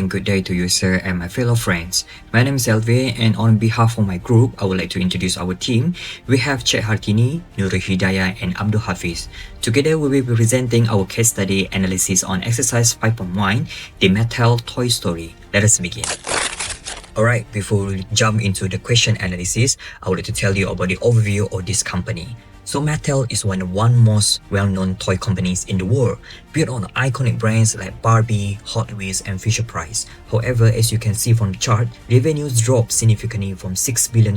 and good day to you, sir, and my fellow friends. My name is Elvin, and on behalf of my group, I would like to introduce our team. We have Hartini, Nurul, Hidayah, and Abd Hafiz. Together, we will be presenting our case study analysis on exercise 5.1, the Mattel Toy Story. Let us begin. Alright, before we jump into the question analysis, I would like to tell you about the overview of this company. So Mattel is one of the most well-known toy companies in the world, built on iconic brands like Barbie, Hot Wheels, and Fisher-Price. However, as you can see from the chart, revenues dropped significantly from $6 billion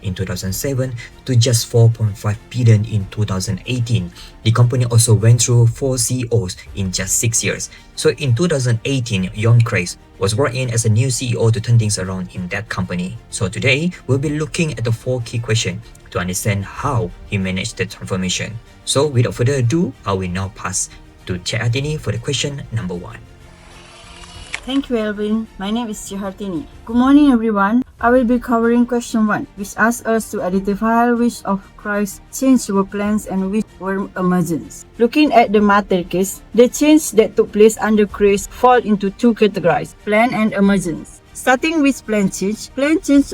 in 2007 to just $4.5 billion in 2018. The company also went through 4 CEOs in just 6 years. So in 2018, Ynon Kreiz was brought in as a new CEO to turn things around in that company. So today, we'll be looking at the 4 key questions to understand how he managed the transformation. So without further ado, I will now pass to Hartini for the question number 1. Thank you, Elvin. My name is Hartini. Good morning, everyone. I will be covering question 1, which asks us to identify which of Kreiz's changes were plans and which were emergence. Looking at the Mattel case, the changes that took place under Kreiz fall into 2 categories, plan and emergence. Starting with plan change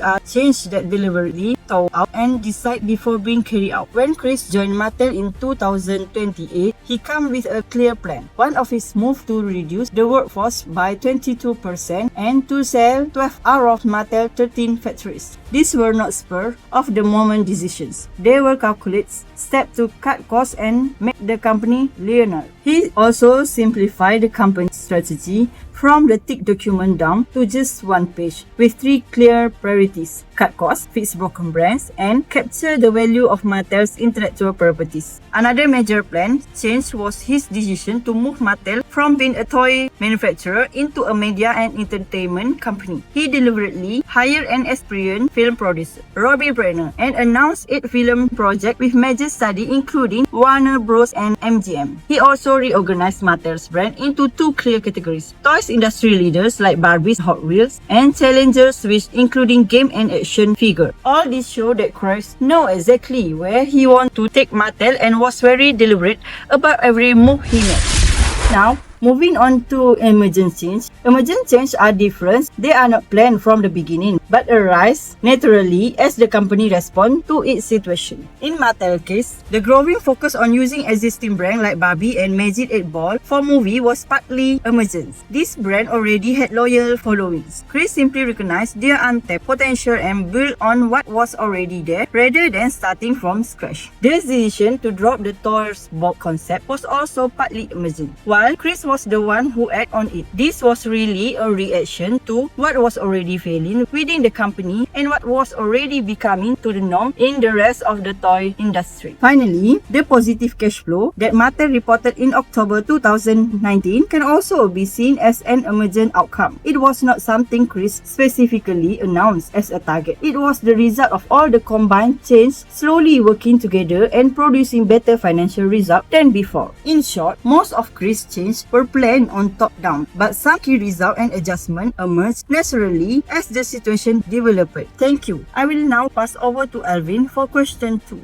are changes that deliberately thought out and decide before being carried out. When Kreiz joined Mattel in 2028, he came with a clear plan. One of his moves to reduce the workforce by 22% and to sell 12 out of Mattel 13 factories. These were not spur-of-the-moment decisions. They were calculated steps to cut costs and make the company leaner. He also simplified the company's strategy from the thick document down to just 1 page, with 3 clear priorities: cut costs, fix broken brands, and capture the value of Mattel's intellectual properties. Another major plan change was his decision to move Mattel from being a toy manufacturer into a media and entertainment company. He deliberately hired an experienced film producer, Robbie Brenner, and announced 8 film projects with major studies including Warner Bros. And MGM. He also reorganized Mattel's brand into 2 clear categories: toys industry leaders like Barbie, Hot Wheels, and challengers which including game and action figure. All this show that Kreiz know exactly where he want to take Mattel and was very deliberate about every move he made. Now, moving on to emergent change. Emergent change are different. They are not planned from the beginning, but arise naturally as the company responds to its situation. In Mattel's case, the growing focus on using existing brands like Barbie and Magic 8 Ball for movie was partly emergent. This brand already had loyal followings. Kreiz simply recognized their untapped potential and built on what was already there rather than starting from scratch. The decision to drop the Toys Box concept was also partly emergent, while Kreiz was the one who acted on it. This was really a reaction to what was already failing within the company and what was already becoming to the norm in the rest of the toy industry. Finally, the positive cash flow that Mattel reported in October 2019 can also be seen as an emergent outcome. It was not something Kreiz specifically announced as a target. It was the result of all the combined changes slowly working together and producing better financial results than before. In short, most of Kreiz's changes were planned on top-down, but some key results and adjustments emerged naturally as the situation developed. Thank you. I will now pass over to Elvin for question 2.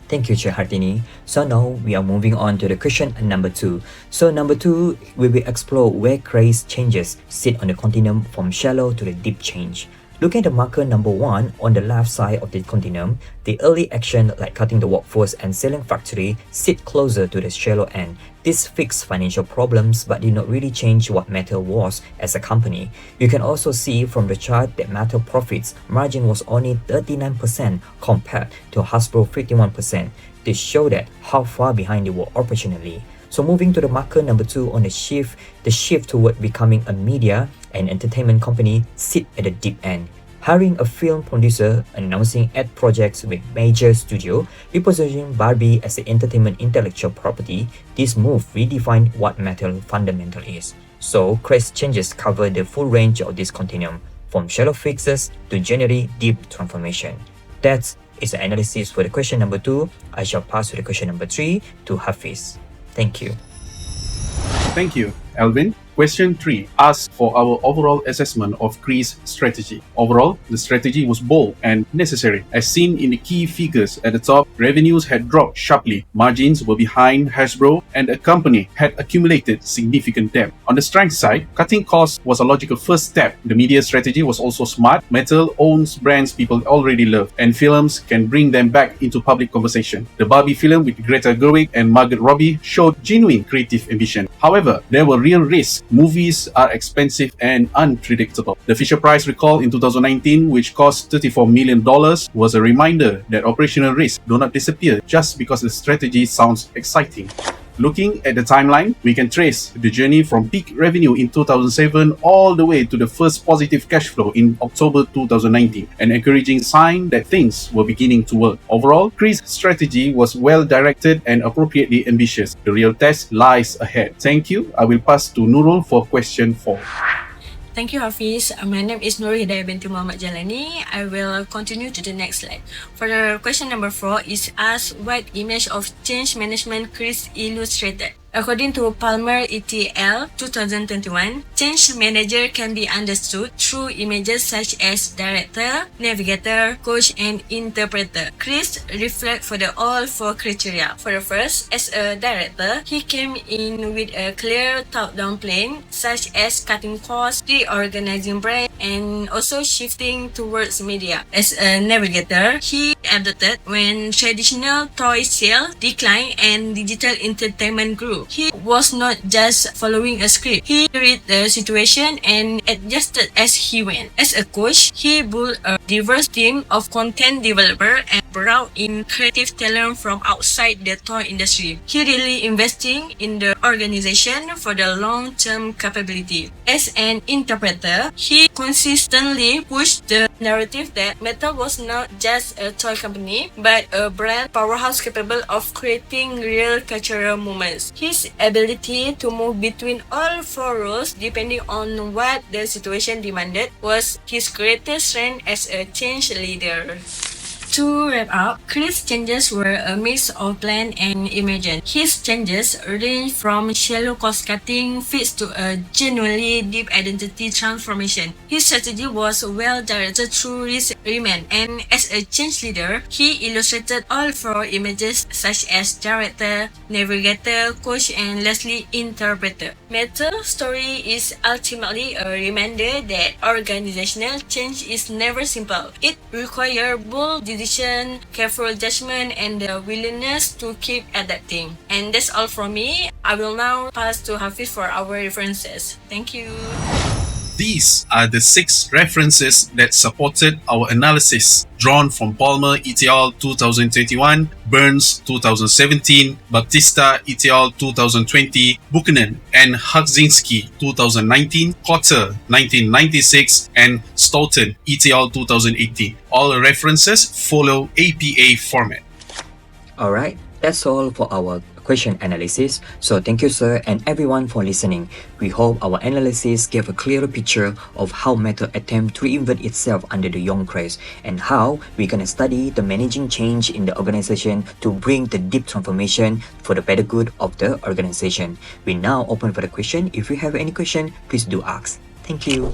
Thank you, Hartini. So now we are moving on to the question number 2. So number 2, we will explore where Kreiz changes sit on the continuum from shallow to the deep change. Looking at the marker number 1 on the left side of the continuum, the early action like cutting the workforce and selling factory sit closer to the shallow end. This fixed financial problems but did not really change what Mattel was as a company. You can also see from the chart that Mattel profits margin was only 39% compared to Hasbro 51%. This show that how far behind they were operationally. So moving to the marker number 2 on the shift toward becoming a media and entertainment company sit at the deep end. Hiring a film producer, announcing ad projects with major studio, repositioning Barbie as the entertainment intellectual property, this move redefined what Mattel fundamental is. So Kreiz changes cover the full range of this continuum, from shallow fixes to generally deep transformation. That is the analysis for the question number 2. I shall pass to the question number 3 to Hafiz. Thank you. Thank you. Alvin. Question 3 asks for our overall assessment of Kreiz strategy. Overall, the strategy was bold and necessary. As seen in the key figures at the top, revenues had dropped sharply, margins were behind Hasbro, and the company had accumulated significant debt. On the strength side, cutting costs was a logical first step. The media strategy was also smart. Mattel owns brands people already love, and films can bring them back into public conversation. The Barbie film with Greta Gerwig and Margot Robbie showed genuine creative ambition. However, there were real risks. Movies are expensive and unpredictable. The Fisher-Price recall in 2019, which cost $34 million, was a reminder that operational risks do not disappear just because the strategy sounds exciting. Looking at the timeline, we can trace the journey from peak revenue in 2007 all the way to the first positive cash flow in October 2019, an encouraging sign that things were beginning to work. Overall, Kreiz strategy was well directed and appropriately ambitious. The real test lies ahead. Thank you. I will pass to Nurul for question 4. Thank you, Hafiz. My name is Nurul Hidayah Binti Muhammad Jailani. I will continue to the next slide. For the question number 4 is asked what image of change management Kreiz illustrated. According to Palmer ETL 2021, change manager can be understood through images such as director, navigator, coach, and interpreter. Kreiz reflect for the all 4 criteria. For the first, as a director, he came in with a clear top-down plan, such as cutting costs, reorganizing brand, and also shifting towards media. As a navigator, he adapted when traditional toy sales declined and digital entertainment grew. He was not just following a script. He read the situation and adjusted as he went. As a coach, he built a diverse team of content developer and brought in creative talent from outside the toy industry. He really investing in the organization for the long-term capability. As an interpreter, he consistently pushed the narrative that Mattel was not just a toy company, but a brand powerhouse capable of creating real cultural moments. His ability to move between all 4 roles depending on what the situation demanded was his greatest strength as a change leader. To wrap up, Kreiz changes were a mix of planned and emergent. His changes range from shallow cost-cutting fits to a genuinely deep identity transformation. His strategy was well-directed through risk remand, and as a change leader, he illustrated all 4 images such as director, navigator, coach, and lastly, interpreter. Mattel's story is ultimately a reminder that organizational change is never simple. It requires bold decision, careful judgment, and the willingness to keep adapting. And that's all from me. I will now pass to Hafiz for our references. Thank you. These are the 6 references that supported our analysis, drawn from Palmer et al. 2021, Burns 2017, Baptista et al. 2020, Buchanan and Hudzinski 2019, Cotter 1996, and Stoughton et al. 2018. All references follow APA format. Alright, that's all for our question analysis. So thank you sir and everyone for listening. We hope our analysis gave a clearer picture of how Mattel attempt to reinvent itself under the Ynon Kreiz and how we're gonna study the managing change in the organization to bring the deep transformation for the better good of the organization. We now open for the question. If you have any question, please do ask. Thank you.